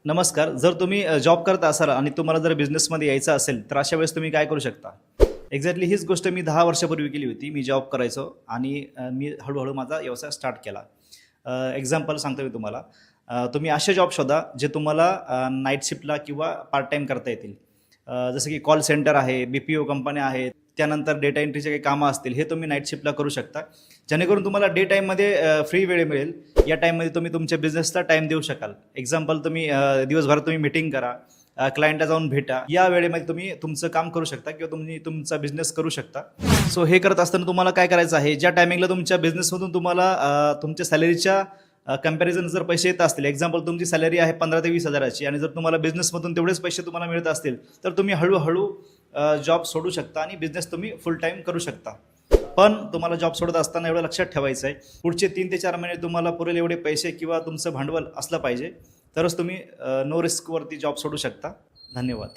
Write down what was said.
नमस्कार. जर तुम्ही जॉब करत असाल आणि तुम्हाला जर बिझनेसमध्ये यायचं असेल, तर अशा वेळेस तुम्ही काय करू शकता? एक्झॅक्टली हीच गोष्ट मी 10 वर्षापूर्वी केली होती. मी जॉब करायचो आणि मी हळू-हळू माझा व्यवसाय स्टार्ट केला. एक्झाम्पल सांगतो मी तुम्हाला. तुम्ही असे जॉब शोधा जे तुम्हाला नाईट शिफ्टला किंवा पार्ट टाईम करता येतील. जसं की कॉल सेंटर आहे, BPO कंपन्या आहेत, त्यानंतर डेटा एंट्रीचे काही कामं असतील, हे तुम्ही नाईट शिफ्टला करू शकता. जेणेकरून तुम्हाला डे टाईममध्ये फ्री वेळ मिळेल. या टाईममध्ये तुम्ही तुमच्या बिझनेसला टाईम देऊ शकाल. एक्झाम्पल तुम्ही दिवसभरात तुम्ही मीटिंग करा, क्लायंटला जाऊन भेटा. या वेळेमध्ये तुम्ही तुमचं काम करू शकता किंवा तुम्ही तुमचा बिझनेस करू शकता. सो हे करत असताना तुम्हाला काय करायचं आहे, ज्या टायमिंगला तुमच्या बिझनेसमधून तुम्हाला तुमच्या सॅलरीच्या कंपॅरिझन जर पैसे येत असतील, एक्झाम्पल तुमची सॅलरी आहे 15,000 ते 20,000ची आणि जर तुम्हाला बिझनेसमधून तेवढेच पैसे तुम्हाला मिळत असतील, तर तुम्ही हळूहळू जॉब सोडू शकता आणि बिझनेस तुम्ही फुल टाईम करू शकता. पण तुम्हाला जॉब सोडत असताना एवढं लक्षात ठेवायचं आहे, पुढचे 3 ते 4 महिने तुम्हाला पुरेल एवढे पैसे किंवा तुमचं भांडवल असलं पाहिजे, तरच तुम्ही नो रिस्कवरती जॉब सोडू शकता. धन्यवाद.